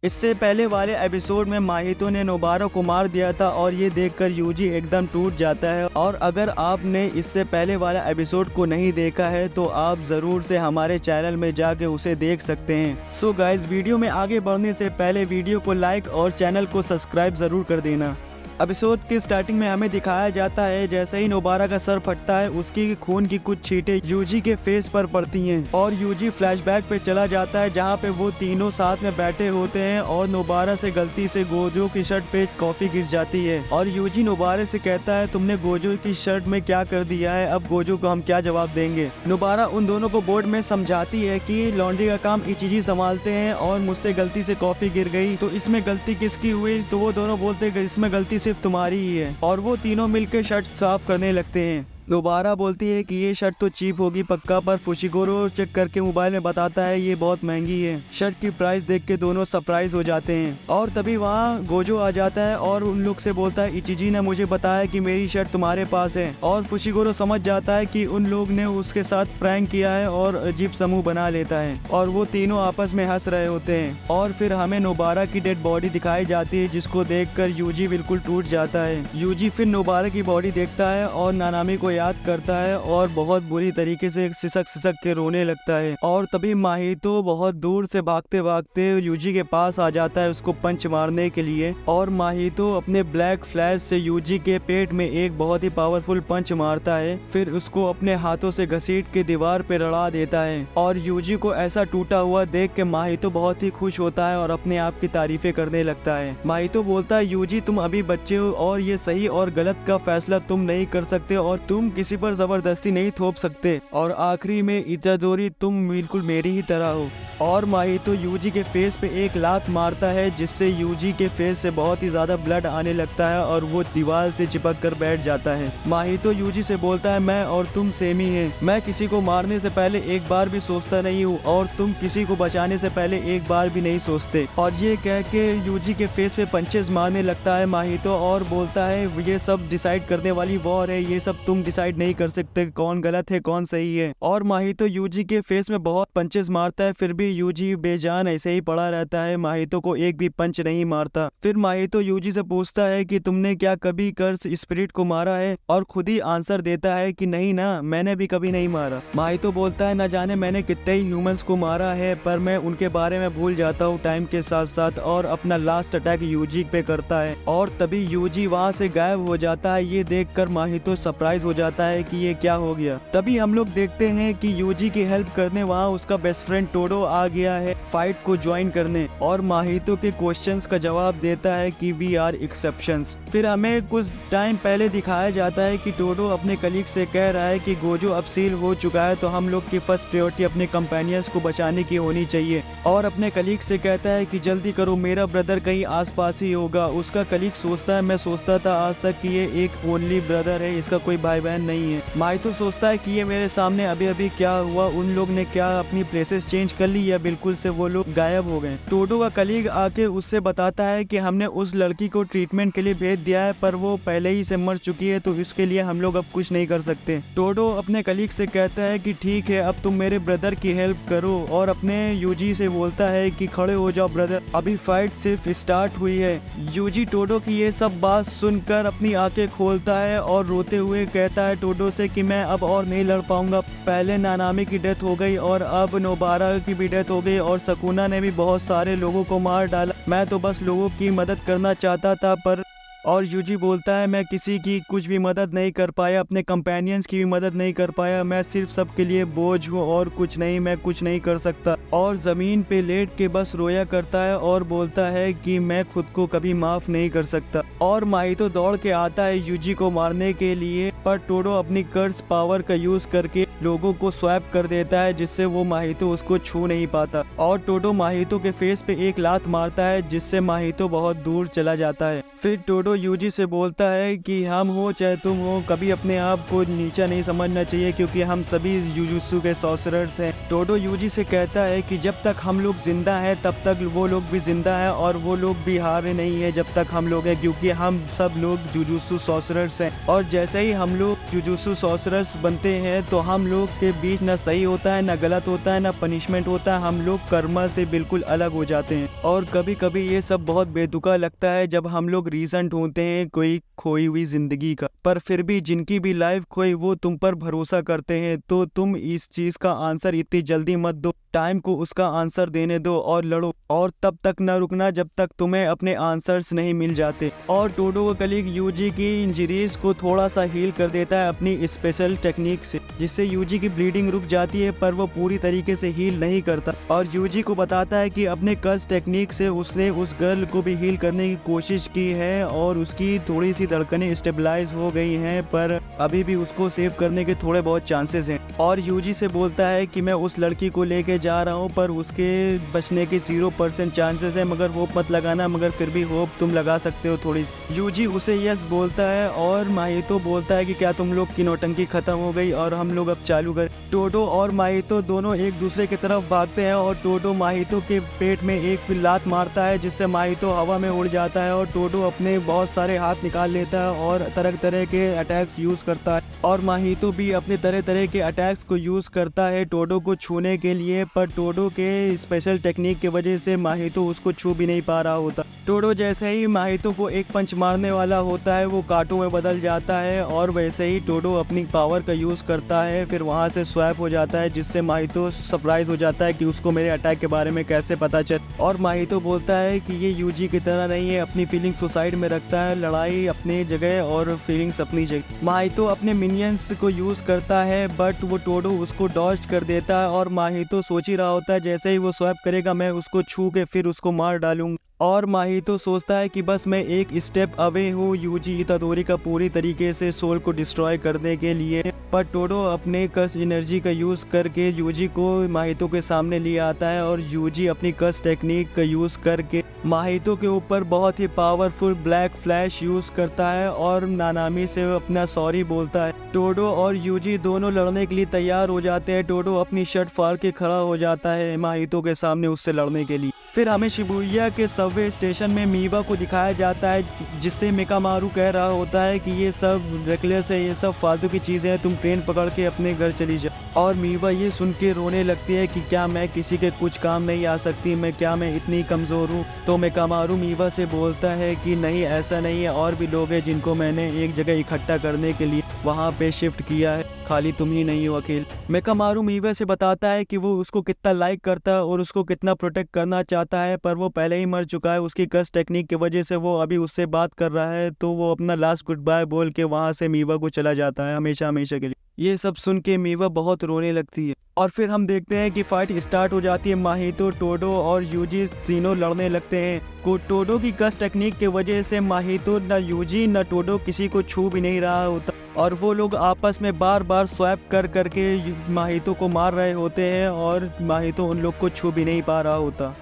इससे पहले वाले एपिसोड में माहितो ने नोबारा को मार दिया था और ये देखकर यूजी एकदम टूट जाता है। और अगर आपने इससे पहले वाला एपिसोड को नहीं देखा है तो आप ज़रूर से हमारे चैनल में जाके उसे देख सकते हैं। सो गाइज, वीडियो में आगे बढ़ने से पहले वीडियो को लाइक और चैनल को सब्सक्राइब ज़रूर कर देना। एपिसोड की स्टार्टिंग में हमें दिखाया जाता है जैसे ही नोबारा का सर फटता है उसकी खून की कुछ छींटे यूजी के फेस पर पड़ती हैं और यूजी फ्लैशबैक पे चला जाता है जहाँ पे वो तीनों साथ में बैठे होते हैं और नोबारा से गलती से गोजो की शर्ट पे कॉफी गिर जाती है और यूजी नोबारा से कहता है तुमने गोजो की शर्ट में क्या कर दिया है, अब गोजो को हम क्या जवाब देंगे। नोबारा उन दोनों को बोर्ड में समझाती है कि लॉन्ड्री का काम इचिजी संभालते हैं और मुझसे गलती से कॉफी गिर गई तो इसमें गलती किसकी हुई, तो वो दोनों बोलते हैं इसमें गलती सिर्फ तुम्हारी ही है और वो तीनों मिलकर शर्ट साफ करने लगते हैं। नोबारा बोलती है कि ये शर्ट तो चीप होगी पक्का, पर फुशिगोरो चेक करके मोबाइल में बताता है ये बहुत महंगी है। शर्ट की प्राइस देख के दोनों सरप्राइज हो जाते हैं और तभी वहाँ गोजो आ जाता है और उन लोग से बोलता है इचिजी ने मुझे बताया कि मेरी शर्ट तुम्हारे पास है और फुशिगोरो समझ जाता है कि उन लोग ने उसके साथ प्रैंक किया है और अजीब समूह बना लेता है और वो तीनों आपस में हंस रहे होते हैं। और फिर हमें नोबारा की डेड बॉडी दिखाई जाती है जिसको देखकर यूजी बिल्कुल टूट जाता है। यूजी फिर नोबारा की बॉडी देखता है और नानामी को याद करता है और बहुत बुरी तरीके से सिसक के रोने लगता है और तभी माहितो बहुत दूर से भागते भागते यूजी के पास आ जाता है उसको पंच मारने के लिए और माहितो अपने ब्लैक फ्लैश से यूजी के पेट में एक बहुत ही पावरफुल पंच मारता है, फिर उसको अपने हाथों से घसीट के दीवार पे रड़ा देता है और यूजी को ऐसा टूटा हुआ देख के माहितो बहुत ही खुश होता है और अपने आप की तारीफें करने लगता है। माहितो बोलता है यूजी तुम अभी बच्चे हो और ये सही और गलत का फैसला तुम नहीं कर सकते और तुम किसी पर जबरदस्ती नहीं थोप सकते और आखिरी में इतादोरी तुम बिल्कुल मेरी ही तरह हो। और माहितो यूजी के फेस पे एक लात मारता है जिससे यूजी के फेस से बहुत ही ज्यादा ब्लड आने लगता है और वो दीवार से चिपक कर बैठ जाता है। माहितो यूजी से बोलता है मैं और तुम सेम ही हैं, मैं किसी को मारने से पहले एक बार भी सोचता नहीं हूँ और तुम किसी को बचाने से पहले एक बार भी नहीं सोचते। और ये कह के यूजी के फेस पे पंचेस मारने लगता है माहितो और बोलता है ये सब डिसाइड करने वाली वॉर है, ये सब तुम डिसाइड नहीं कर सकते कौन गलत है कौन सही है। और माहितो यूजी के फेस में बहुत पंचेस मारता है फिर भी यूजी बेजान ऐसे ही पड़ा रहता है, माहितो को एक भी पंच नहीं मारता। फिर माहितो यूजी से पूछता है कि तुमने क्या कभी कर्स स्पिरिट को मारा है और खुद ही आंसर देता है कि नहीं ना, मैंने भी कभी नहीं मारा। माहितो बोलता है न जाने मैंने कितने ही ह्यूमंस को मारा है पर मैं उनके बारे में भूल जाता हूँ टाइम के साथ साथ, और अपना लास्ट अटैक यूजी पे करता है और तभी यूजी वहाँ से गायब हो जाता है। ये देखकर माहितो सरप्राइज हो जाता है कि ये क्या हो गया। तभी हम लोग देखते हैं कि यूजी की हेल्प करने वहाँ उसका बेस्ट फ्रेंड टोडो आ गया है फाइट को ज्वाइन करने और माहितो के क्वेश्चंस का जवाब देता है कि वी आर एक्सेप्शंस। फिर हमें कुछ टाइम पहले दिखाया जाता है कि टोडो अपने कलीग से कह रहा है कि गोजो अब सील हो चुका है तो हम लोग की फर्स्ट प्रायोरिटी अपने कंपेनियंस को बचाने की होनी चाहिए और अपने कलीग से कहता है कि जल्दी करो मेरा ब्रदर कहीं आसपास ही होगा। उसका कलीग सोचता है मैं सोचता था आज तक कि ये एक ओनली ब्रदर है, इसका कोई भाई बहन नहीं है। माहितो सोचता है कि ये मेरे सामने अभी अभी क्या हुआ, उन लोग ने क्या अपनी प्लेसेस चेंज कर ली या बिल्कुल से वो लोग गायब हो गए। टोडो का कलीग आके उससे बताता है कि हमने उस लड़की को ट्रीटमेंट के लिए भेज दिया है पर वो पहले ही से मर चुकी है तो इसके लिए हम लोग अब कुछ नहीं कर सकते। टोडो अपने कलीग से कहता है कि ठीक है अब तुम मेरे ब्रदर की हेल्प करो और अपने यूजी से बोलता है कि खड़े हो जाओ ब्रदर, अभी फाइट सिर्फ स्टार्ट हुई है। यूजी टोडो की ये सब बात सुनकर अपनी आंखें खोलता है और रोते हुए कहता है टोडो से कि मैं अब और नहीं लड़ पाऊंगा, पहले नानामी की डेथ हो गई और अब नोबारा की भी डेथ हो गई और सकुना ने भी बहुत सारे लोगों को मार डाला, मैं तो बस लोगों की मदद करना चाहता था पर। और यूजी बोलता है मैं किसी की कुछ भी मदद नहीं कर पाया, अपने कंपेनियंस की भी मदद नहीं कर पाया, मैं सिर्फ सबके लिए बोझ हूँ और कुछ नहीं, मैं कुछ नहीं कर सकता। और ज़मीन पे लेट के बस रोया करता है और बोलता है कि मैं खुद को कभी माफ़ नहीं कर सकता। और माहितो दौड़ के आता है यूजी को मारने के लिए पर टोडो अपनी कर्स पावर का यूज़ करके लोगों को स्वैप कर देता है जिससे वो माहितो उसको छू नहीं पाता और टोडो माहितो के फेस पे एक लात मारता है जिससे माहितो बहुत दूर चला जाता है। फिर टोडो यूजी से बोलता है कि हम हो चाहे तुम हो कभी अपने आप को नीचा नहीं समझना चाहिए क्योंकि हम सभी जुजुत्सु के सॉर्सरर्स हैं। टोडो यूजी से कहता है कि जब तक हम लोग जिंदा हैं तब तक वो लोग भी जिंदा हैं और वो लोग भी हारे नहीं है जब तक हम लोग हैं, क्योंकि हम सब लोग जुजुत्सु सॉर्सरर्स हैं और जैसे ही हम लोग जुजुत्सु सॉर्सरर्स बनते हैं तो हम लोग के बीच ना सही होता है, ना गलत होता है, ना पनिशमेंट होता है। हम लोग कर्मा से बिल्कुल अलग हो जाते हैं। और कभी कभी ये सब बहुत बेतुका लगता है जब हम लोग रीजन ढूंढते हैं कोई खोई हुई जिंदगी का, पर फिर भी जिनकी भी लाइफ खोई वो तुम पर भरोसा करते हैं। तो तुम इस चीज का आंसर इतनी जल्दी मत दो, टाइम को उसका आंसर देने दो और लड़ो, और तब तक न रुकना जब तक तुम्हें अपने आंसर्स नहीं मिल जाते। और टोडो का कलीग यूजी की इंजरीज को थोड़ा सा हील कर देता है अपनी स्पेशल टेक्निक से, जिससे यूजी की ब्लीडिंग रुक जाती है, पर वो पूरी तरीके से हील नहीं करता। और यूजी को बताता है कि अपने कर्स टेक्निक से उसने उस गर्ल को भी हील करने की कोशिश की है और उसकी थोड़ी सी धड़कनें स्टेबलाइज हो गई हैं, पर अभी भी उसको सेव करने के थोड़े बहुत चांसेस हैं। और यूजी से बोलता है कि मैं उस लड़की को लेके जा रहा हूँ, पर उसके बचने के 0% चांसेस है, मगर होप मत लगाना, मगर फिर भी होप तुम लगा सकते हो थोड़ी सी। यूजी उसे यस बोलता है और माहितो बोलता है कि क्या तुम लोग की नौटंकी खत्म हो गई और हम लोग अब चालू करें। टोडो और माहितो दोनों एक दूसरे की तरफ भागते हैं और टोडो माहितो के पेट में एक लात मारता है, जिससे माहितो हवा में उड़ जाता है। और टोडो अपने बहुत सारे हाथ निकाल लेता है और तरह तरह के अटैक्स यूज करता है, और माहितो भी अपने तरह तरह के अटैक्स को यूज करता है टोडो को छूने के लिए, पर टोडो के स्पेशल टेक्निक की वजह से माहितो उसको छू भी नहीं पा रहा होता। टोडो जैसे ही माहितो को एक पंच मारने वाला होता है वो कांटों में बदल जाता है, और वैसे ही टोडो अपनी पावर का यूज करता है, फिर वहां से स्वैप हो जाता है, जिससे माहितो सरप्राइज हो जाता है कि उसको मेरे अटैक के बारे में कैसे पता चल। और माहितो बोलता है कि ये यूजी की तरह नहीं है, अपनी फीलिंग सुसाइड में रखता है, लड़ाई अपनी जगह और फीलिंग्स अपनी जगह। माहितो अपने मिनियंस को यूज करता है, बट वो टोडो उसको डॉज कर देता है, और माहितो सोच ही रहा होता है जैसे ही वो स्वैप करेगा मैं उसको छू के फिर उसको मार डालूंगा। और माहितो सोचता है कि बस मैं एक स्टेप अवे हूँ यूजी इतादोरी का पूरी तरीके से सोल को डिस्ट्रॉय करने के लिए, पर टोडो अपने कर्स एनर्जी का यूज करके यूजी को माहितो के सामने ले आता है, और यूजी अपनी कर्स टेक्निक का यूज करके माहितो के ऊपर बहुत ही पावरफुल ब्लैक फ्लैश यूज करता है और नानामी से अपना सॉरी बोलता है। टोडो और यूजी दोनों लड़ने के लिए तैयार हो जाते हैं। टोडो अपनी शर्ट फाड़ के खड़ा हो जाता है माहितो के सामने उससे लड़ने के लिए। फिर हमें शिबुया के सबवे स्टेशन में मीवा को दिखाया जाता है, जिससे मेकामारू कह रहा होता है कि ये सब रेकलेस है, ये सब फालतू की चीज़ें हैं, तुम ट्रेन पकड़ के अपने घर चली जाओ। और मीवा ये सुन के रोने लगती है कि क्या मैं किसी के कुछ काम नहीं आ सकती, मैं इतनी कमज़ोर हूँ। तो मेकामारू मीवा से बोलता है कि नहीं, ऐसा नहीं है, और भी लोग हैं जिनको मैंने एक जगह इकट्ठा करने के लिए वहाँ पे शिफ्ट किया है, खाली तुम ही नहीं हो अकेले। मेकामारू मीवा से बताता है कि वो उसको कितना लाइक करता है और उसको कितना प्रोटेक्ट करना चाहता है, पर वो पहले ही मर चुका है। उसकी कर्स टेक्निक की वजह से वो अभी उससे बात कर रहा है, तो वो अपना लास्ट गुड बाय बोल के वहाँ से मीवा को चला जाता है हमेशा हमेशा के लिए। ये सब सुन के मीवा बहुत रोने लगती है। और फिर हम देखते हैं कि फाइट स्टार्ट हो जाती है। माहितो, टोडो और यूजी तीनों लड़ने लगते हैं। टोडो की कर्स टेक्निक की वजह से माहितो न यूजी न टोडो किसी को छू भी नहीं रहा होता, और वो लोग आपस में बार बार स्वैप कर करके माहितो को मार रहे होते हैं, और माहितो उन लोग को छू भी नहीं पा रहा होता।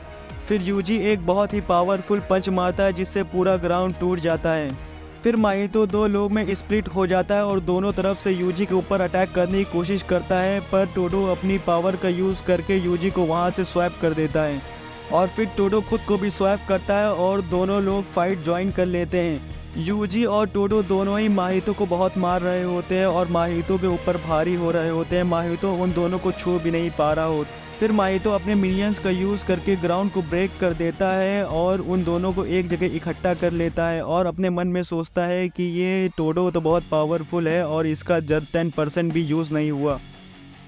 फिर यूजी एक बहुत ही पावरफुल पंच मारता है, जिससे पूरा ग्राउंड टूट जाता है। फिर माहितो दो लोग में स्प्लिट हो जाता है और दोनों तरफ से यूजी के ऊपर अटैक करने की कोशिश करता है, पर टोडो अपनी पावर का यूज़ करके यूजी को वहां से स्वैप कर देता है, और फिर टोडो खुद को भी स्वैप करता है और दोनों लोग फाइट ज्वाइन कर लेते हैं। यूजी और टोडो दोनों ही माहितो को बहुत मार रहे होते हैं और माहितो के ऊपर भारी हो रहे होते हैं। माहितो उन दोनों को छू भी नहीं पा रहा होता। फिर माहितो अपने मिनियंस का यूज़ करके ग्राउंड को ब्रेक कर देता है और उन दोनों को एक जगह इकट्ठा कर लेता है, और अपने मन में सोचता है कि ये टोडो तो बहुत पावरफुल है और इसका जब 10% भी यूज़ नहीं हुआ,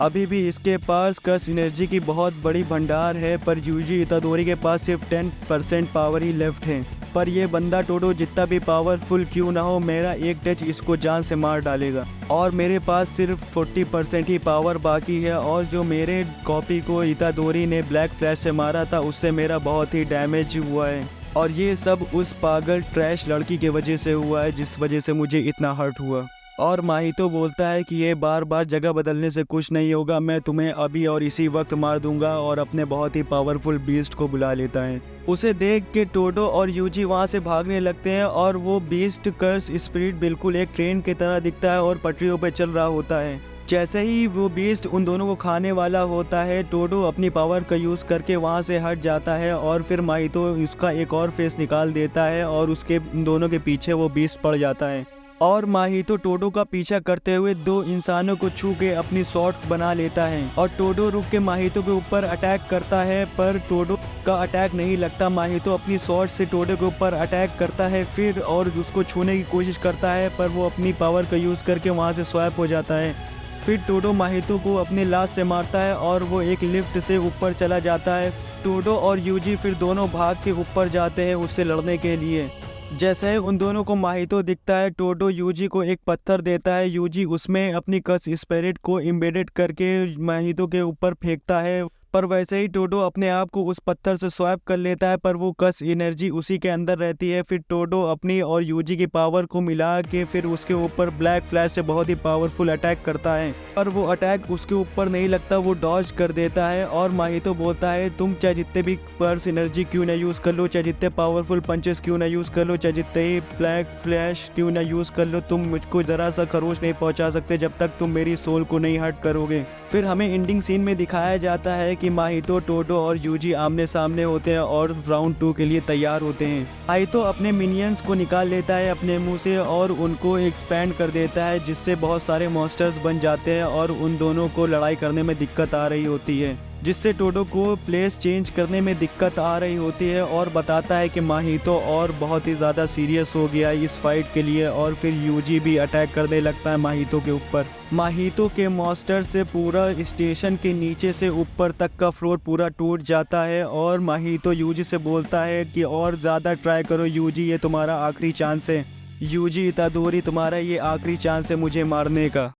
अभी भी इसके पास कर्स एनर्जी की बहुत बड़ी भंडार है, पर यूजी इतादोरी के पास सिर्फ 10% पावर ही लेफ्ट है। पर ये बंदा टोडो जितना भी पावरफुल क्यों ना हो, मेरा एक टच इसको जान से मार डालेगा, और मेरे पास सिर्फ 40% ही पावर बाकी है, और जो मेरे कॉपी को इतादोरी ने ब्लैक फ्लैश से मारा था उससे मेरा बहुत ही डैमेज हुआ है, और ये सब उस पागल ट्रैश लड़की की वजह से हुआ है जिस वजह से मुझे इतना हर्ट हुआ। और माहितो बोलता है कि ये बार बार जगह बदलने से कुछ नहीं होगा, मैं तुम्हें अभी और इसी वक्त मार दूंगा, और अपने बहुत ही पावरफुल बीस्ट को बुला लेता है। उसे देख के टोडो और यूजी वहाँ से भागने लगते हैं, और वो बीस्ट कर्स स्पिरिट बिल्कुल एक ट्रेन की तरह दिखता है और पटरियों पर चल रहा होता है। जैसे ही वो बीस्ट उन दोनों को खाने वाला होता है, टोडो अपनी पावर का यूज़ करके वहाँ से हट जाता है, और फिर माहितो उसका एक और फेस निकाल देता है और उसके दोनों के पीछे वो बीस्ट पड़ जाता है। और माहितो टोडो का पीछा करते हुए दो इंसानों को छू के अपनी शॉट बना लेता है और टोडो रुक के माहितो के ऊपर अटैक करता है, पर टोडो का अटैक नहीं लगता। माहितो अपनी शॉट से टोडो के ऊपर अटैक करता है फिर और उसको छूने की कोशिश करता है, पर वो अपनी पावर का यूज़ करके वहाँ से स्वैप हो जाता है। फिर टोडो माहितो को अपने लाश से मारता है और वो एक लिफ्ट से ऊपर चला जाता है। टोडो और यूजी फिर दोनों भाग के ऊपर जाते हैं उससे लड़ने के लिए। जैसे ही उन दोनों को माहितो दिखता है, टोडो यूजी को एक पत्थर देता है। यूजी उसमें अपनी कस स्पिरिट को इम्बेडेड करके माहितो के ऊपर फेंकता है, पर वैसे ही टोडो अपने आप को उस पत्थर से स्वैप कर लेता है, पर वो कस एनर्जी उसी के अंदर रहती है। फिर टोडो अपनी और यूजी की पावर को मिला के फिर उसके ऊपर ब्लैक फ्लैश से बहुत ही पावरफुल अटैक करता है, पर वो अटैक उसके ऊपर नहीं लगता, वो डॉज कर देता है। और माहितो बोलता है तुम चाहे जितने भी पर्स एनर्जी क्यों ना यूज़ कर लो, चाहे जितने पावरफुल पंचेस क्यों ना यूज़ कर लो, चाहे जितने ही ब्लैक फ्लैश क्यों ना यूज़ कर लो, तुम मुझको ज़रा सा खरोच नहीं पहुँचा सकते जब तक तुम मेरी सोल को नहीं हर्ट करोगे। फिर हमें एंडिंग सीन में दिखाया जाता है कि माहितो, टोडो और यूजी आमने सामने होते हैं और राउंड 2 के लिए तैयार होते हैं। माहितो अपने मिनियंस को निकाल लेता है अपने मुंह से और उनको एक्सपैंड कर देता है, जिससे बहुत सारे मॉन्स्टर्स बन जाते हैं और उन दोनों को लड़ाई करने में दिक्कत आ रही होती है, जिससे टोडो को प्लेस चेंज करने में दिक्कत आ रही होती है और बताता है कि माहितो और बहुत ही ज़्यादा सीरियस हो गया इस फाइट के लिए। और फिर यूजी भी अटैक करने लगता है माहितो के ऊपर। माहितो के मॉन्स्टर से पूरा स्टेशन के नीचे से ऊपर तक का फ्लोर पूरा टूट जाता है और माहितो यूजी से बोलता है कि और ज़्यादा ट्राई करो यूजी, ये तुम्हारा आखिरी चांस है। यूजी इतादोरी, तुम्हारा ये आखिरी चांस है मुझे मारने का।